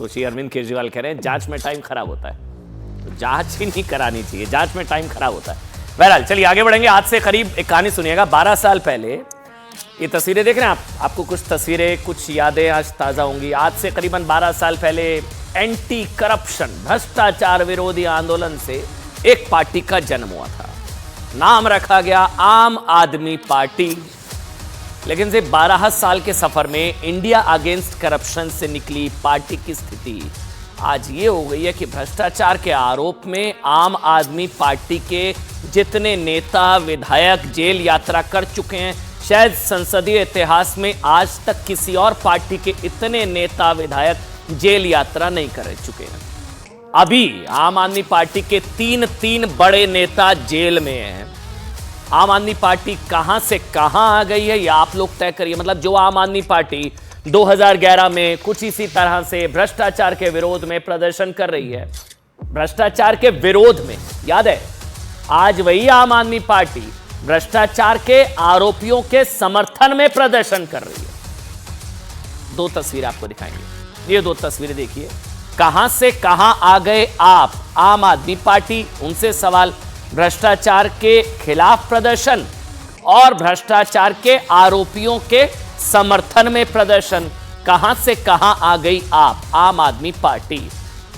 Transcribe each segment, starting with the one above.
सोचिए, अरविंद केजरीवाल कह रहे हैं जांच में टाइम खराब होता है, तो जांच ही नहीं करानी चाहिए, जांच में टाइम खराब होता है। बहरहाल चलिए आगे बढ़ेंगे। आज से करीब एक कहानी सुनिएगा। 12 साल पहले, ये तस्वीरें देख रहे हैं आप, आपको कुछ तस्वीरें, कुछ यादें आज ताजा होंगी। आज से करीबन 12 साल पहले एंटी करप्शन, भ्रष्टाचार विरोधी आंदोलन से एक पार्टी का जन्म हुआ था। नाम रखा गया आम आदमी पार्टी। लेकिन से 12 साल के सफर में इंडिया अगेंस्ट करप्शन से निकली पार्टी की स्थिति आज ये हो गई है कि भ्रष्टाचार के आरोप में आम आदमी पार्टी के जितने नेता विधायक जेल यात्रा कर चुके हैं, शायद संसदीय इतिहास में आज तक किसी और पार्टी के इतने नेता विधायक जेल यात्रा नहीं कर चुके हैं। अभी आम आदमी पार्टी के तीन बड़े नेता जेल में हैं। आम आदमी पार्टी कहां से कहां आ गई है, यह आप लोग तय करिए। मतलब जो आम आदमी पार्टी 2011 में कुछ इसी तरह से भ्रष्टाचार के विरोध में प्रदर्शन कर रही है, भ्रष्टाचार के विरोध में, याद है, आज वही आम आदमी पार्टी भ्रष्टाचार के आरोपियों के समर्थन में प्रदर्शन कर रही है। दो तस्वीरें आपको दिखाएंगे, ये दो तस्वीरें देखिए। कहां से कहां आ गए आप, आम आदमी पार्टी, उनसे सवाल। भ्रष्टाचार के खिलाफ प्रदर्शन और भ्रष्टाचार के आरोपियों के समर्थन में प्रदर्शन। कहां से कहां आ गई आप, आम आदमी पार्टी।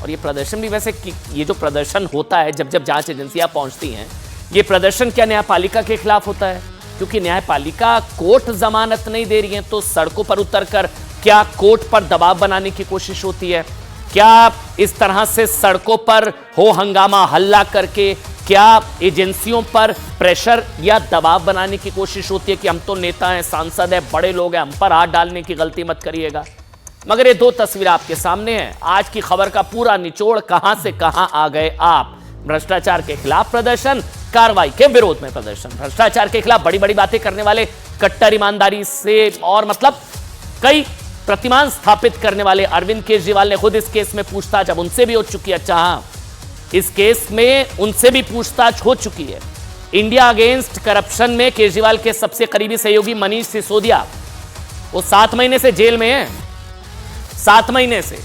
और ये प्रदर्शन भी वैसे, ये जो प्रदर्शन होता है जब जब जांच एजेंसियां पहुंचती हैं, ये प्रदर्शन क्या न्यायपालिका के खिलाफ होता है? क्योंकि न्यायपालिका कोर्ट जमानत नहीं दे रही है, तो सड़कों पर उतरकर क्या कोर्ट पर दबाव बनाने की कोशिश होती है? क्या इस तरह से सड़कों पर हो हंगामा हल्ला करके क्या एजेंसियों पर प्रेशर या दबाव बनाने की कोशिश होती है कि हम तो नेता हैं, सांसद हैं, बड़े लोग हैं, हम पर हाथ डालने की गलती मत करिएगा? मगर ये दो तस्वीर आपके सामने हैं। आज की खबर का पूरा निचोड़, कहां से कहां आ गए आप। भ्रष्टाचार के खिलाफ प्रदर्शन, कार्रवाई के विरोध में प्रदर्शन। भ्रष्टाचार के खिलाफ बड़ी बड़ी बातें करने वाले, कट्टर ईमानदारी से और मतलब कई प्रतिमान स्थापित करने वाले अरविंद केजरीवाल ने खुद इस केस में पूछताछ अब उनसे भी हो चुकी है। अच्छा हाँ, इस केस में उनसे भी पूछताछ हो चुकी है। इंडिया अगेंस्ट करप्शन में केजरीवाल के सबसे करीबी सहयोगी मनीष सिसोदिया, वो 7 महीने से जेल में है। 7 महीने से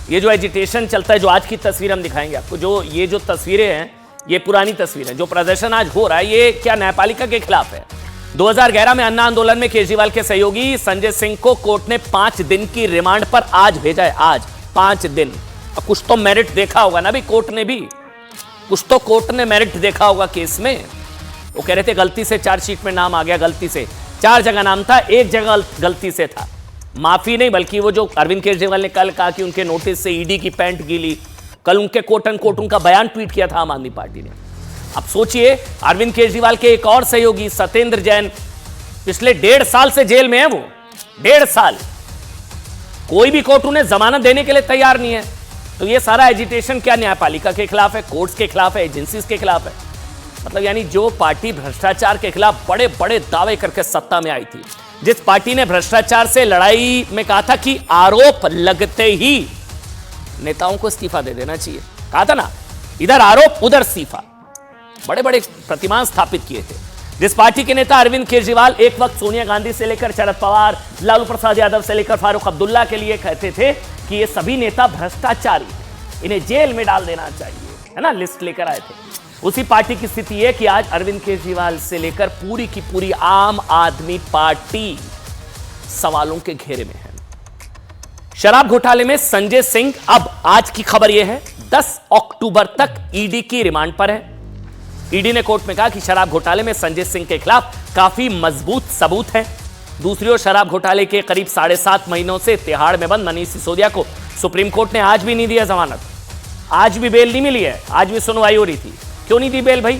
ये जो एजिटेशन चलता है, जो आज की तस्वीर हम दिखाएंगे आपको, जो ये जो तस्वीरें हैं, ये पुरानी तस्वीर है। जो प्रदर्शन आज हो रहा है, ये क्या न्यायपालिका के खिलाफ है? 2011 में अन्ना आंदोलन में केजरीवाल के सहयोगी संजय सिंह को कोर्ट ने 5 दिन की रिमांड पर आज भेजा है। आज 5 दिन। कुछ तो मेरिट देखा होगा ना भी कोर्ट ने भी, कुछ तो कोर्ट ने मेरिट देखा होगा केस में। वो कह रहे थे गलती से चार्जशीट में नाम आ गया, गलती से 4 जगह नाम था, 1 जगह गलती से था। माफी नहीं, बल्कि वो जो अरविंद केजरीवाल ने कल कहा कि उनके नोटिस से ईडी की पैंट गीली, कल उनके कोट एंड कोट उनका बयान ट्वीट किया था आम आदमी पार्टी ने। अब सोचिए, अरविंद केजरीवाल के एक और सहयोगी सत्येंद्र जैन पिछले 1.5 साल से जेल में है। वो 1.5 साल, कोई भी कोर्ट उन्हें जमानत देने के लिए तैयार नहीं है। तो ये सारा एजिटेशन क्या न्यायपालिका के खिलाफ है, कोर्ट्स के खिलाफ है, एजेंसीज के खिलाफ है? मतलब यानी जो पार्टी भ्रष्टाचार के खिलाफ बड़े बड़े दावे करके सत्ता में आई थी, जिस पार्टी ने भ्रष्टाचार से लड़ाई में कहा था कि आरोप लगते ही नेताओं को इस्तीफा दे देना चाहिए, कहा था ना, इधर आरोप उधर इस्तीफा, बड़े बड़े प्रतिमान स्थापित किए थे। जिस पार्टी के नेता अरविंद केजरीवाल एक वक्त सोनिया गांधी से लेकर शरद पवार, लालू प्रसाद यादव से लेकर फारूक अब्दुल्ला के लिए कहते थे कि ये सभी नेता भ्रष्टाचारी हैं, इन्हें जेल में डाल देना चाहिए, है ना, लिस्ट लेकर आए थे। उसी पार्टी की स्थिति है कि आज अरविंद केजरीवाल से लेकर पूरी की पूरी आम आदमी पार्टी सवालों के घेरे में है। शराब घोटाले में संजय सिंह, अब आज की खबर यह है, 10 अक्टूबर तक ईडी की रिमांड पर है। ईडी ने कोर्ट में कहा कि शराब घोटाले में संजय सिंह के खिलाफ काफी मजबूत सबूत है। दूसरी ओर शराब घोटाले के करीब 7.5 महीनों से तिहाड़ में बंद मनीष सिसोदिया को सुप्रीम कोर्ट ने आज भी नहीं दिया जमानत। आज भी बेल नहीं मिली है, आज भी सुनवाई हो रही थी। क्यों नहीं दी बेल भाई?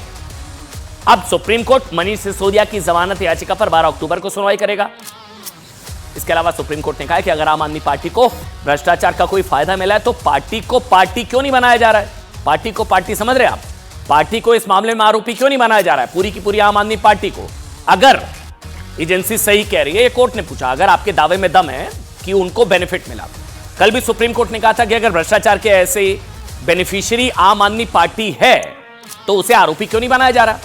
अब सुप्रीम कोर्ट मनीष सिसोदिया की जमानत याचिका पर 12 अक्टूबर को सुनवाई करेगा। इसके अलावा सुप्रीम कोर्ट ने कहा कि अगर आम आदमी पार्टी को भ्रष्टाचार का कोई फायदा मिला है तो पार्टी को पार्टी क्यों नहीं बनाया जा रहा है? पार्टी को पार्टी समझ रहे हैं आप? पार्टी को इस मामले में आरोपी क्यों नहीं बनाया जा रहा है? पूरी की पूरी आम आदमी पार्टी को। अगर एजेंसी सही कह रही है, ये कोर्ट ने पूछा, अगर आपके दावे में दम है कि उनको बेनिफिट मिला। कल भी सुप्रीम कोर्ट ने कहा था कि अगर भ्रष्टाचार के ऐसे बेनिफिशियरी आम आदमी पार्टी है तो उसे आरोपी क्यों नहीं बनाया जा रहा?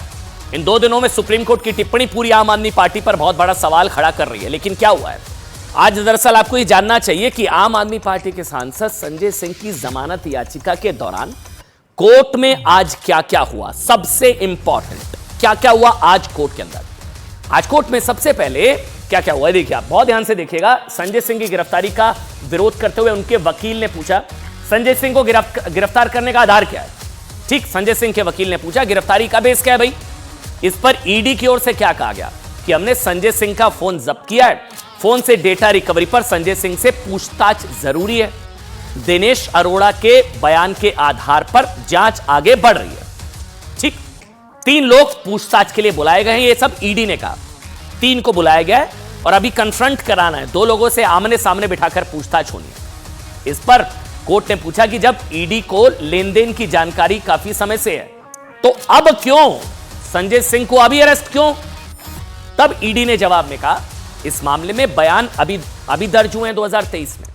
इन 2 दिनों में सुप्रीम कोर्ट की टिप्पणी पूरी आम आदमी पार्टी पर बहुत बड़ा सवाल खड़ा कर रही है। लेकिन क्या हुआ है, आज दरअसल आपको ये जानना चाहिए कि आम आदमी पार्टी के सांसद संजय सिंह की जमानत याचिका के दौरान कोर्ट में आज क्या क्या हुआ। सबसे इंपॉर्टेंट क्या क्या हुआ आज कोर्ट के अंदर। आज कोर्ट में सबसे पहले क्या क्या हुआ देखिए, आप बहुत ध्यान से देखिएगा। संजय सिंह की गिरफ्तारी का विरोध करते हुए उनके वकील ने पूछा संजय सिंह को गिरफ्तार करने का आधार क्या है। ठीक, संजय सिंह के वकील ने पूछा गिरफ्तारी का बेस क्या है भाई। इस पर ईडी की ओर से क्या कहा गया कि हमने संजय सिंह का फोन जब्त किया है, फोन से डेटा रिकवरी पर संजय सिंह से पूछताछ जरूरी है। दिनेश अरोड़ा के बयान के आधार पर जांच आगे बढ़ रही है। ठीक, 3 लोग पूछताछ के लिए बुलाए गए हैं, ये सब ईडी ने कहा। 3 को बुलाया गया है और अभी कन्फ्रंट कराना है, 2 लोगों से आमने सामने बिठाकर पूछताछ होनी है। इस पर कोर्ट ने पूछा कि जब ईडी को लेन देन की जानकारी काफी समय से है तो अब क्यों संजय सिंह को अभी अरेस्ट क्यों। तब ईडी ने जवाब में कहा इस मामले में बयान अभी दर्ज हुए हैं 2023 में।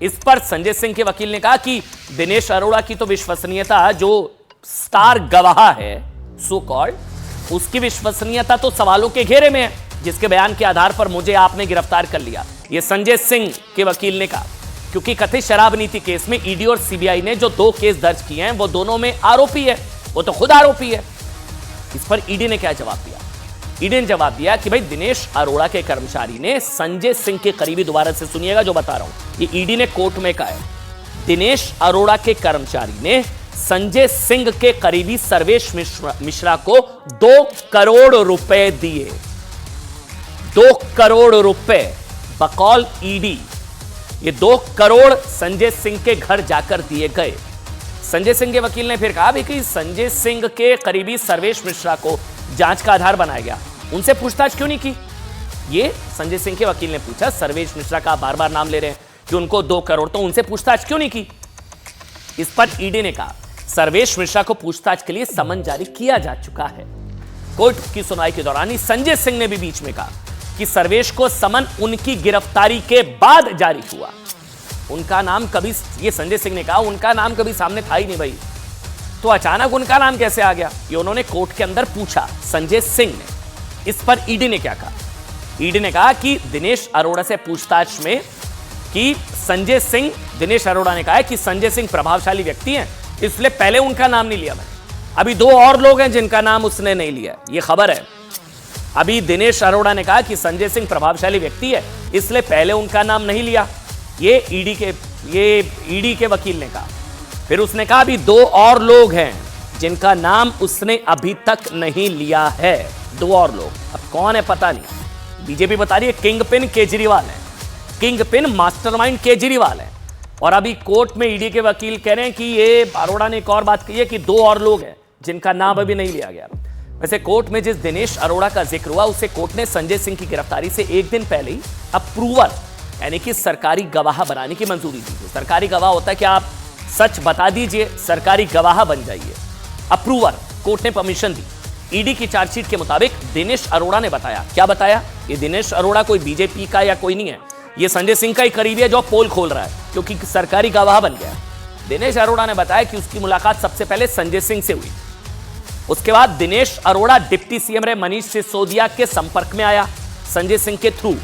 इस पर संजय सिंह के वकील ने कहा कि दिनेश अरोड़ा की तो विश्वसनीयता, जो स्टार गवाह है सो कॉल्ड, उसकी विश्वसनीयता तो सवालों के घेरे में है, जिसके बयान के आधार पर मुझे आपने गिरफ्तार कर लिया, यह संजय सिंह के वकील ने कहा। क्योंकि कथित शराब नीति केस में ईडी और सीबीआई ने जो 2 केस दर्ज किए हैं वो दोनों में आरोपी है, वो तो खुद आरोपी है। इस पर ईडी ने क्या जवाब दिया। ईडी ने जवाब दिया कि भाई दिनेश अरोड़ा के कर्मचारी ने संजय सिंह के करीबी, दोबारा से सुनिएगा जो बता रहा हूं, ये ईडी ने कोर्ट में कहा है, दिनेश अरोड़ा के कर्मचारी ने संजय सिंह के करीबी सर्वेश मिश्रा को 2 करोड़ रुपए दिए। 2 करोड़ रुपए बकौल ईडी, ये 2 करोड़ संजय सिंह के घर जाकर दिए गए। संजय सिंह के वकील ने फिर कहा भी कि संजय सिंह के करीबी सर्वेश मिश्रा को जांच का आधार बनाया गया, उनसे पूछताछ क्यों नहीं की। ये संजय सिंह के वकील ने पूछा, सर्वेश मिश्रा का बार बार नाम ले रहे हैं कि उनको 2 करोड़, तो उनसे पूछताछ क्यों नहीं की। इस पर ईडी ने कहा सर्वेश मिश्रा को पूछताछ के लिए समन जारी किया जा चुका है। कोर्ट की सुनवाई के दौरान ही संजय सिंह ने भी बीच में कहा कि सर्वेश को समन उनकी गिरफ्तारी के बाद जारी हुआ। उनका नाम कभी, ये संजय सिंह ने कहा, उनका नाम कभी सामने था ही नहीं भाई, तो अचानक उनका नाम कैसे आ गया, ये उन्होंने कोर्ट के अंदर पूछा संजय सिंह ने। इस पर ईडी ने क्या कहा। ईडी ने कहा कि दिनेश अरोड़ा से पूछताछ में कि संजय सिंह, दिनेश अरोड़ा ने कहा है कि संजय सिंह प्रभावशाली व्यक्ति हैं, इसलिए पहले उनका नाम नहीं लिया मैंने। अभी 2 और लोग हैं जिनका नाम उसने नहीं लिया, ये खबर है। अभी दिनेश अरोड़ा ने कहा कि संजय सिंह प्रभावशाली व्यक्ति है, इसलिए पहले उनका नाम नहीं लिया, ये ईडी के वकील ने कहा। फिर उसने कहा अभी 2 और लोग हैं जिनका नाम उसने अभी तक नहीं लिया है। 2 और लोग, अब कौन है पता नहीं। बीजेपी बता रही है किंग पिन केजरीवाल है, किंग पिन मास्टरमाइंड केजरीवाल है। और अभी कोर्ट में ईडी के वकील कह रहे हैं कि ये अरोड़ा ने एक और बात कही है कि 2 और लोग हैं जिनका नाम अभी नहीं लिया गया। वैसे कोर्ट में जिस दिनेश अरोड़ा का जिक्र हुआ, उसे कोर्ट ने संजय सिंह की गिरफ्तारी से 1 दिन पहले ही अप्रूवल, यानी कि सरकारी गवाह बनाने की मंजूरी दी। सरकारी गवाह होता है कि आप सच बता दीजिए, सरकारी गवाह बन जाइए। अप्रूवल, कोर्ट ने परमिशन दी। ईडी की चार्जशीट के मुताबिक दिनेश अरोड़ा ने बताया, क्या बताया, ये दिनेश अरोड़ा कोई बीजेपी का या कोई नहीं है, ये संजय सिंह का ही करीबी है जो पोल खोल रहा है, क्योंकि सरकारी गवाह बन गया। दिनेश अरोड़ा ने बताया कि उसकी मुलाकात सबसे पहले संजय सिंह से हुई। उसके बाद दिनेश अरोड़ा डिप्टी सीएम रहे मनीष सिसोदिया के संपर्क में आया संजय सिंह के थ्रू।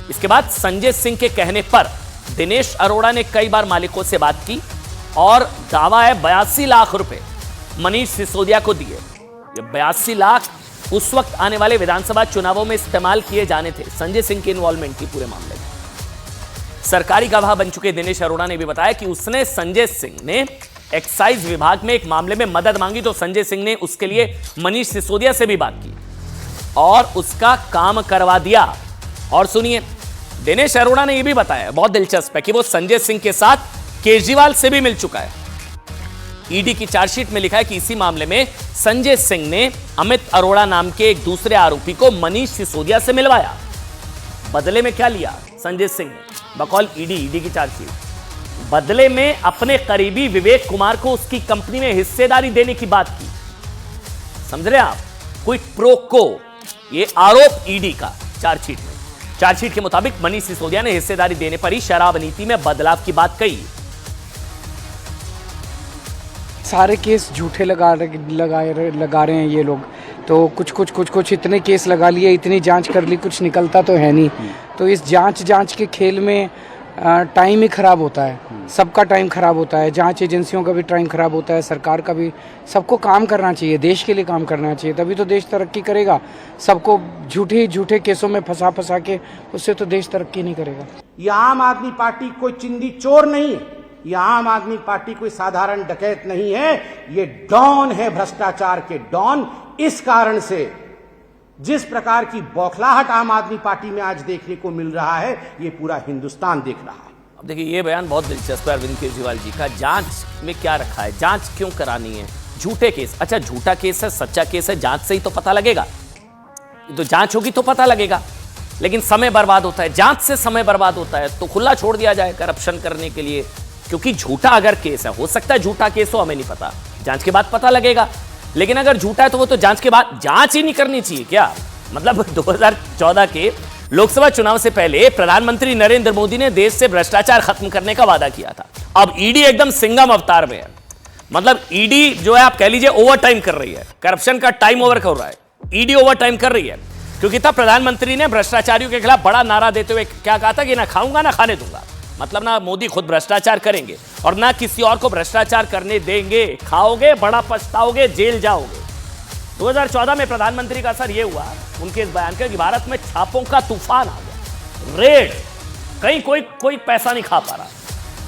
इसके बाद संजय सिंह के कहने पर दिनेश अरोड़ा ने कई बार मालिकों से बात की और दावा है 82 लाख रुपए मनीष सिसोदिया को दिए। ये 82 लाख उस वक्त आने वाले विधानसभा चुनावों में इस्तेमाल किए जाने थे। संजय सिंह के इन्वॉल्वमेंट की पूरे मामले में सरकारी गवाह बन चुके दिनेश अरोड़ा ने भी बताया कि उसने संजय सिंह ने एक्साइज विभाग में एक मामले में मदद मांगी, तो संजय सिंह ने उसके लिए मनीष सिसोदिया से भी बात की और उसका काम करवा दिया। और सुनिए, दिनेश अरोड़ा ने यह भी बताया, बहुत दिलचस्प है, कि वो संजय सिंह के साथ केजरीवाल से भी मिल चुका है। ईडी की चार्जशीट में लिखा है कि इसी मामले में संजय सिंह ने अमित अरोड़ा नाम के एक दूसरे आरोपी को मनीष सिसोदिया से मिलवाया। बदले में क्या लिया संजय सिंह ने, बकौल ईडी की चार्जशीट, बदले में अपने करीबी विवेक कुमार को उसकी कंपनी में हिस्सेदारी देने की बात की। समझ रहे आप, क्विड प्रो को, ये आरोप ईडी का चार्जशीट में। चार्जशीट के मुताबिक मनीष सिसोदिया ने हिस्सेदारी देने पर ही शराब नीति में बदलाव की बात कही। सारे केस झूठे लगा रहे हैं ये लोग, तो कुछ इतने केस लगा लिए, इतनी जांच कर ली, कुछ निकलता तो है नहीं। तो इस जांच के खेल में टाइम ही ख़राब होता है, सबका टाइम ख़राब होता है, जांच एजेंसियों का भी टाइम ख़राब होता है, सरकार का भी। सबको काम करना चाहिए, देश के लिए काम करना चाहिए, तभी तो देश तरक्की करेगा। सबको झूठे केसों में फंसा के उससे तो देश तरक्की नहीं करेगा। ये आम आदमी पार्टी कोई चिंदी चोर नहीं है, ये आम आदमी पार्टी कोई साधारण डकैत नहीं है, ये डॉन है, भ्रष्टाचार के डॉन। इस कारण से जिस प्रकार की बौखलाहट आम आदमी पार्टी में आज देखने को मिल रहा है, ये पूरा हिंदुस्तान देख रहा है। अब देखिए, ये बयान बहुत दिलचस्प है अरविंद केजरीवाल जी का। जांच में क्या रखा है, जांच क्यों करानी है? झूठे केस, अच्छा झूठा केस है, सच्चा केस है, जांच से ही तो पता लगेगा। तो जांच होगी तो पता लगेगा, लेकिन समय बर्बाद होता है, जांच से समय बर्बाद होता है। तो खुला छोड़ दिया जाए करप्शन करने के लिए, क्योंकि झूठा अगर केस है, हो सकता है झूठा केस हो, हमें नहीं पता, जांच के बाद पता लगेगा। लेकिन अगर झूठा है तो वो तो जांच के बाद जांच ही नहीं करनी चाहिए क्या? मतलब 2014 के लोकसभा चुनाव से पहले प्रधानमंत्री नरेंद्र मोदी ने देश से भ्रष्टाचार खत्म करने का वादा किया था। अब ईडी एकदम सिंघम अवतार में है। मतलब ईडी जो है, आप कह लीजिए ओवर टाइम कर रही है, करप्शन का टाइम ओवर कर रहा है, ईडी ओवर टाइम कर रही है। क्योंकि तब प्रधानमंत्री ने भ्रष्टाचारियों के खिलाफ बड़ा नारा देते हुए क्या कहा था कि ना खाऊंगा ना खाने दूंगा। मतलब ना मोदी खुद भ्रष्टाचार करेंगे और ना किसी और को भ्रष्टाचार करने देंगे, खाओगे बड़ा पछताओगे, जेल जाओगे। 2014 में प्रधानमंत्री का असर यह हुआ उनके इस बयान का कि भारत में छापों का तूफान आ गया, रेड, कहीं कोई पैसा नहीं खा पा रहा।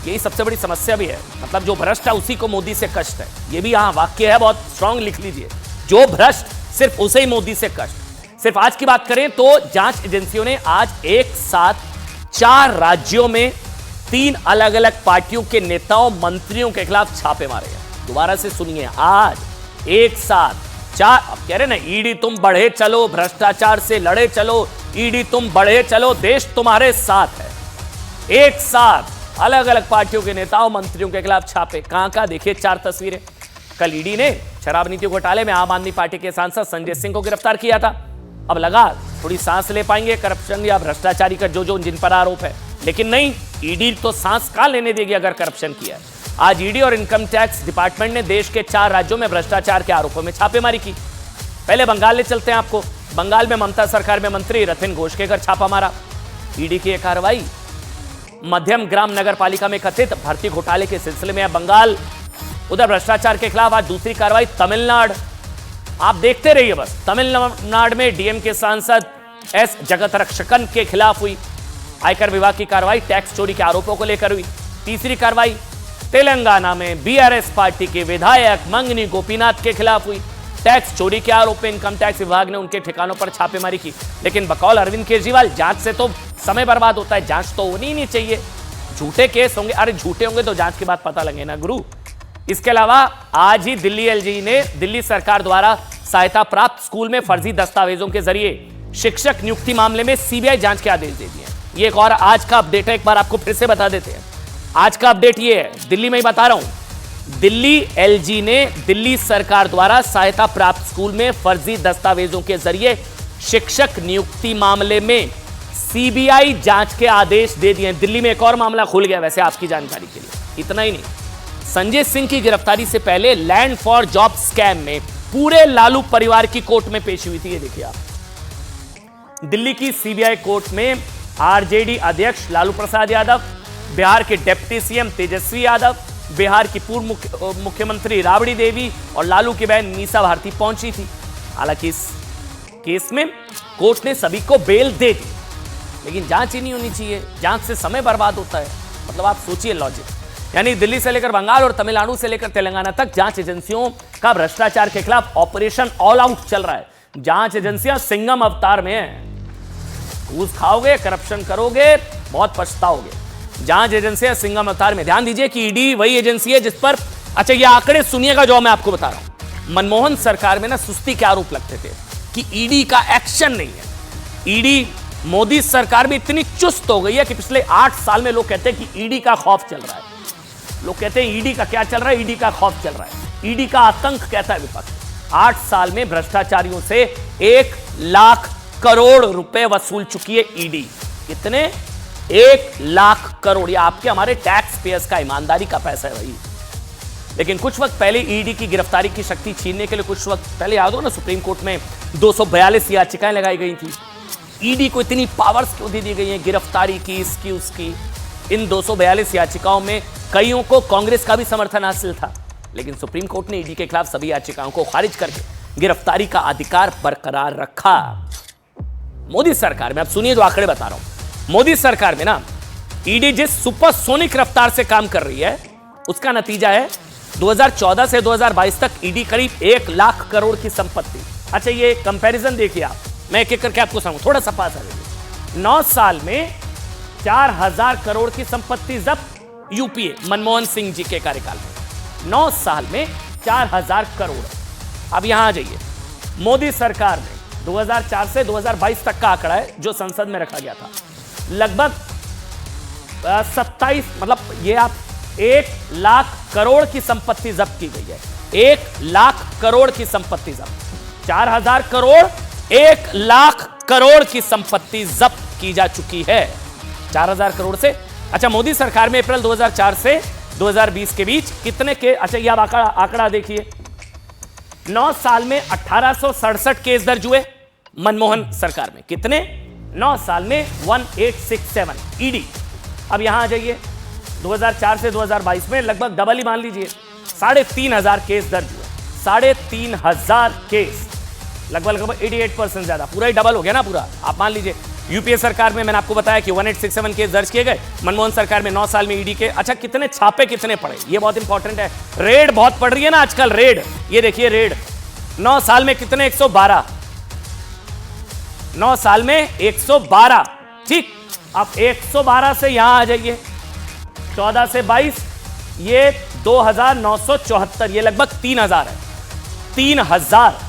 यही सबसे बड़ी समस्या भी है। मतलब जो भ्रष्ट है उसी को मोदी से कष्ट है। ये भी यहां वाक्य है, बहुत स्ट्रांग लिख लीजिए, जो भ्रष्ट सिर्फ उसे ही मोदी से कष्ट। सिर्फ आज की बात करें तो जांच एजेंसियों ने आज एक साथ 4 राज्यों में 3 अलग अलग पार्टियों के नेताओं मंत्रियों के खिलाफ छापे मारे हैं। दोबारा से सुनिए, आज एक साथ 4, अब कह रहे ना ईडी तुम बढ़े चलो, भ्रष्टाचार से लड़े चलो, ईडी तुम बढ़े चलो, देश तुम्हारे साथ है। एक साथ अलग अलग पार्टियों के नेताओं मंत्रियों के खिलाफ छापे। कहां का देखिए 4 तस्वीरें। कल ईडी ने शराब नीति घोटाले में आम आदमी पार्टी के सांसद संजय सिंह को गिरफ्तार किया था। अब लगा थोड़ी सांस ले पाएंगे करप्शन या भ्रष्टाचारी का जो जिन पर आरोप है, लेकिन नहीं, ईडी तो सांस कहां लेने देगी अगर करप्शन किया है। आज ईडी और इनकम टैक्स डिपार्टमेंट ने देश के 4 राज्यों में भ्रष्टाचार के आरोपों में छापेमारी की। पहले बंगाल ले चलते हैं आपको। बंगाल में ममता सरकार में मंत्री रतिन घोष के घर छापा मारा। ईडी की यह कार्रवाई मध्यम ग्राम नगर पालिका में कथित भर्ती घोटाले के सिलसिले में है बंगाल। उधर भ्रष्टाचार के खिलाफ आज दूसरी कार्रवाई तमिलनाडु। आप देखते रहिए बस। तमिलनाडु में डीएम के सांसद एस जगतरक्षकन के खिलाफ हुई। आयकर विभाग की कार्रवाई टैक्स चोरी के आरोपों को लेकर हुई। तीसरी कार्रवाई तेलंगाना में बीआरएस पार्टी के विधायक मंगनी गोपीनाथ के खिलाफ हुई। टैक्स चोरी के आरोप में इनकम टैक्स विभाग ने उनके ठिकानों पर छापेमारी की। लेकिन बकौल अरविंद केजरीवाल, जांच से तो समय बर्बाद होता है, जांच तो होनी ही नहीं चाहिए। झूठे केस होंगे, अरे झूठे होंगे तो जांच के बाद पता लगे ना गुरु। इसके अलावा आज ही दिल्ली एलजी ने दिल्ली सरकार द्वारा सहायता प्राप्त स्कूल में फर्जी दस्तावेजों के जरिए शिक्षक नियुक्ति मामले में सीबीआई जांच के आदेश दे दिए। ये एक और आज का अपडेट है, एक बार आपको फिर से बता देते हैं। आज का अपडेट ये है, दिल्ली में ही बता रहा हूं। दिल्ली एलजी ने दिल्ली सरकार द्वारा सहायता प्राप्त स्कूल में फर्जी दस्तावेजों के जरिए शिक्षक नियुक्ति मामले में सीबीआई जांच के आदेश दे दिए। दिल्ली में एक और मामला खुल गया वैसे आपकी जानकारी के लिए। इतना ही नहीं, संजय सिंह की गिरफ्तारी से पहले लैंड फॉर जॉब स्कैम में पूरे लालू परिवार की कोर्ट में पेशी हुई थी। ये देखिए आप, दिल्ली की सीबीआई कोर्ट में आरजेडी अध्यक्ष लालू प्रसाद यादव, बिहार के डिप्टी सीएम तेजस्वी यादव, बिहार की पूर्व मुख्यमंत्री राबड़ी देवी और लालू की बहन मीसा भारती पहुंची थी। हालांकि इस केस में कोर्ट ने सभी को बेल दे दी, लेकिन जांच ही नहीं होनी चाहिए। जांच से समय बर्बाद होता है। मतलब आप सोचिए लॉजिक, यानी दिल्ली से लेकर बंगाल और तमिलनाडु से लेकर तेलंगाना तक जांच एजेंसियों का भ्रष्टाचार के खिलाफ ऑपरेशन ऑल आउट चल रहा है। जांच एजेंसियां सिंघम अवतार में हैं। घूस खाओगे, करप्शन करोगे, बहुत पछताओगे। जांच एजेंसियां सिंघम अवतार में। ध्यान दीजिए कि ईडी वही एजेंसी है जिस पर, अच्छा ये आंकड़े सुनिएगा जो मैं आपको बता रहा हूं। मनमोहन सरकार में ना सुस्ती के आरोप लगते थे कि ईडी का एक्शन नहीं है। ईडी मोदी सरकार में इतनी चुस्त हो गई है कि पिछले 8 साल में लोग कहते हैं कि ईडी का खौफ चल रहा है। लोग कहते हैं ईडी का क्या चल रहा है, ईडी का खौफ चल रहा है, ईडी का आतंक कहता है विपक्ष। 8 साल में भ्रष्टाचारियों से 1 लाख करोड़ रुपए वसूल चुकी है ईडी। कितने? 1 लाख करोड़। ये आपके हमारे टैक्स पेयर्स का ईमानदारी का पैसा है भाई। लेकिन कुछ वक्त पहले ईडी की गिरफ्तारी की शक्ति छीनने के लिए कुछ वक्त पहले याद हो ना, सुप्रीम कोर्ट में 242 याचिकाएं लगाई गई थी। ईडी को इतनी पावर्स क्यों दे दी गई हैं, गिरफ्तारी की, इसकी उसकी। इन 242 याचिकाओं में कईयों को कांग्रेस का भी समर्थन हासिल था, लेकिन सुप्रीम कोर्ट ने ईडी के खिलाफ सभी याचिकाओं को खारिज करके गिरफ्तारी का अधिकार बरकरार रखा। मोदी सरकार में, अब सुनिए जो आंकड़े बता रहा हूं, मोदी सरकार में ना ईडी जिस सुपरसोनिक रफ्तार से काम कर रही है, उसका नतीजा है 2014 से 2022 तक ईडी करीब 1 लाख करोड़ की संपत्ति। अच्छा, ये कंपैरिजन देखिए आप, मैं एक एक करके आपको समझाऊं, थोड़ा सा पास आ जाइए। 9 साल में 4000 करोड़ की संपत्ति जब्त यूपीए मनमोहन सिंह जी के कार्यकाल में, 9 साल में 4000 करोड़। अब यहां आ जाइए, मोदी सरकार में 2004 से 2022 तक का आंकड़ा है जो संसद में रखा गया था, लगभग 27, मतलब ये आप 1 लाख करोड़ की संपत्ति जब्त की गई है। 1 लाख करोड़ की संपत्ति जब्त, 4000 करोड़, 1 लाख करोड़ की संपत्ति जब्त की जा चुकी है 4000 करोड़ से। अच्छा, मोदी सरकार में अप्रैल 2004 से 2020 के बीच कितने के, अच्छा ये आप आंकड़ा देखिए, 9 साल में 1867 केस दर्ज हुए। मनमोहन सरकार में कितने? 9 साल में 1867 ईडी। अब यहां आ जाइए, 2004 से 2022 में लगभग डबल ही मान लीजिए, 3500 केस दर्ज हुए। 3500 केस, लगभग 88% ज्यादा, पूरा ही डबल हो गया ना पूरा। आप मान लीजिए यूपीए सरकार में मैंने आपको बताया कि 1867 केस दर्ज किए गए, मनमोहन सरकार में 9 साल में ईडी के। अच्छा, कितने छापे कितने पड़े, ये बहुत इंपॉर्टेंट है। रेड बहुत पड़ रही है ना आजकल, रेड, ये देखिए रेड 9 साल में कितने, 112। 9 साल में 112, ठीक। अब 112 से यहां आ जाइए, 14 से 22, ये 2974, ये लगभग 3000 है। 3000,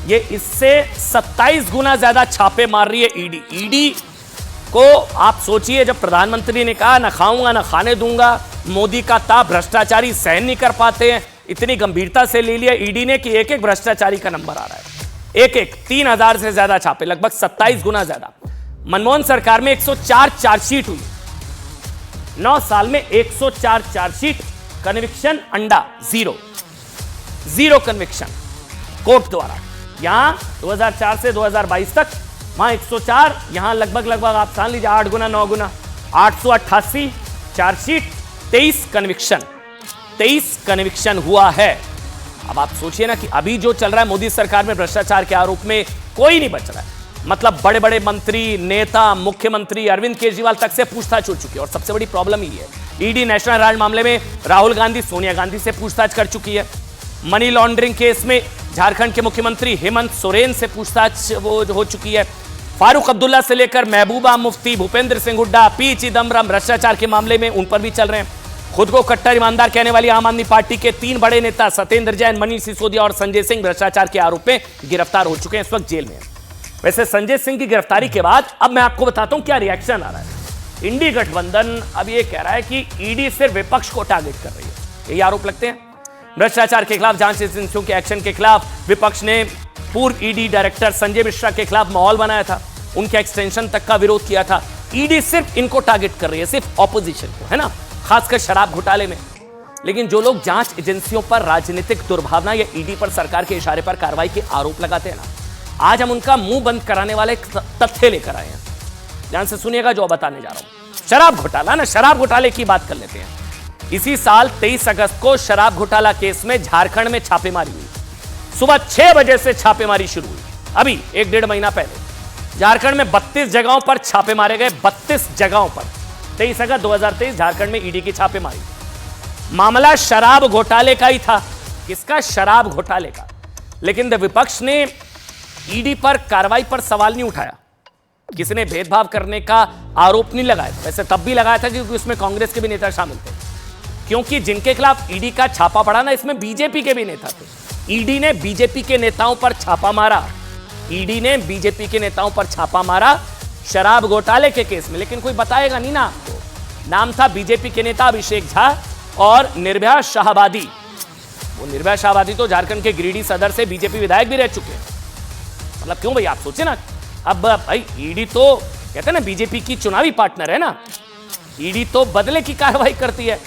ये इससे 27 गुना ज्यादा छापे मार रही है ईडी। ईडी को आप सोचिए, जब प्रधानमंत्री ने कहा ना खाऊंगा ना खाने दूंगा, मोदी का ताप भ्रष्टाचारी सहन नहीं कर पाते हैं, इतनी गंभीरता से ले लिया ईडी ने कि एक एक भ्रष्टाचारी का नंबर आ रहा है। एक 3000 से ज्यादा छापे, लगभग 27 गुना ज्यादा। मनमोहन सरकार में 104 चार्जशीट हुई, 9 साल में 104 चार्जशीट, कन्विक्शन अंडा, जीरो कन्विक्शन कोर्ट द्वारा। यहां 2004 से 2022 तक वहां 104, यहां लगभग आप मान लीजिए 8 गुना 9 गुना, 888 चार्जशीट, 23 कन्विक्शन हुआ है। अब आप सोचिए ना कि अभी जो चल रहा है मोदी सरकार में भ्रष्टाचार के आरोप में कोई नहीं बच रहा है। मतलब बड़े बड़े मंत्री, नेता, मुख्यमंत्री अरविंद केजरीवाल तक से पूछताछ हो चुकी है। और सबसे बड़ी प्रॉब्लम ये है, ईडी नेशनल हेराल्ड मामले में राहुल गांधी, सोनिया गांधी से पूछताछ कर चुकी है। मनी लॉन्ड्रिंग केस में झारखंड के मुख्यमंत्री हेमंत सोरेन से पूछताछ वो हो चुकी है। फारूक अब्दुल्ला से लेकर महबूबा मुफ्ती, भूपेंद्र सिंह हुड्डा, पी चिदम्बरम भ्रष्टाचार के मामले में उन पर भी चल रहे हैं। खुद को कट्टर ईमानदार कहने वाली आम आदमी पार्टी के 3 बड़े नेता सत्येंद्र जैन, मनीष सिसोदिया और संजय सिंह भ्रष्टाचार के आरोप में गिरफ्तार हो चुके हैं, इस वक्त जेल में। वैसे संजय सिंह की गिरफ्तारी के बाद अब मैं आपको बताता हूं क्या रिएक्शन आ रहा है। इंडी गठबंधन अब ये कह रहा है कि ईडी सिर्फ विपक्ष को टारगेट कर रही है, यही आरोप लगते हैं। भ्रष्टाचार के खिलाफ जांच एजेंसियों के एक्शन के खिलाफ विपक्ष ने पूर्व ईडी डायरेक्टर संजय मिश्रा के खिलाफ माहौल बनाया था, उनके एक्सटेंशन तक का विरोध किया था। ईडी सिर्फ इनको टारगेट कर रही है, सिर्फ ऑपोजिशन को, है ना, खासकर शराब घोटाले में। लेकिन जो लोग जांच एजेंसियों पर राजनीतिक दुर्भावना या ईडी पर सरकार के इशारे पर कार्रवाई के आरोप लगाते हैं ना, आज हम उनका मुंह बंद कराने वाले तथ्य लेकर आए हैं। ध्यान से सुनिएगा जो बताने जा रहा हूं। शराब घोटाला ना, शराब घोटाले की बात कर लेते हैं। इसी साल 23 अगस्त को शराब घोटाला केस में झारखंड में छापेमारी हुई। सुबह 6 बजे से छापेमारी शुरू हुई। अभी 1-1.5 महीना पहले झारखंड में 32 जगहों पर छापे मारे गए, 32 जगहों पर। 23 अगस्त 2023 झारखंड में ईडी की छापेमारी। मामला शराब घोटाले का ही था। किसका? शराब घोटाले का। लेकिन विपक्ष ने ईडी पर कार्रवाई पर सवाल नहीं उठाया, किसी ने भेदभाव करने का आरोप नहीं लगाया। वैसे तब भी लगाया था क्योंकि उसमें कांग्रेस के भी नेता शामिल थे, क्योंकि जिनके खिलाफ ईडी का छापा पड़ा ना, इसमें बीजेपी के भी नेता थे। ईडी ने बीजेपी के नेताओं पर छापा मारा, ईडी ने बीजेपी के नेताओं पर छापा मारा शराब घोटाले के केस में। लेकिन कोई बताएगा नहीं ना आपको। नाम था बीजेपी के नेता अभिषेक झा और निर्भया शाहबादी। वो निर्भया शाहबादी तो झारखंड के गिरिडीह सदर से बीजेपी विधायक भी रह चुके हैं। मतलब क्यों भाई, आप सोचे ना। अब भाई ईडी तो कहते हैं ना बीजेपी की चुनावी पार्टनर है ना, ईडी तो बदले की कार्रवाई करती है।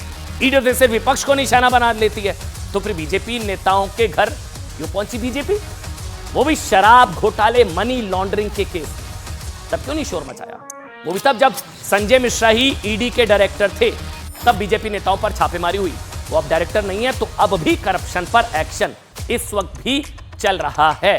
ईडी तो सिर्फ विपक्ष को निशाना बना लेती है। तो फिर बीजेपी नेताओं के घर क्यों पहुंची बीजेपी, वो भी शराब घोटाले मनी लॉन्ड्रिंग के केस, तब क्यों नहीं शोर मचाया? वो भी तब जब संजय मिश्रा ही ईडी के डायरेक्टर थे, तब बीजेपी नेताओं पर छापेमारी हुई। वो अब डायरेक्टर नहीं है तो अब भी करप्शन पर एक्शन इस वक्त भी चल रहा है।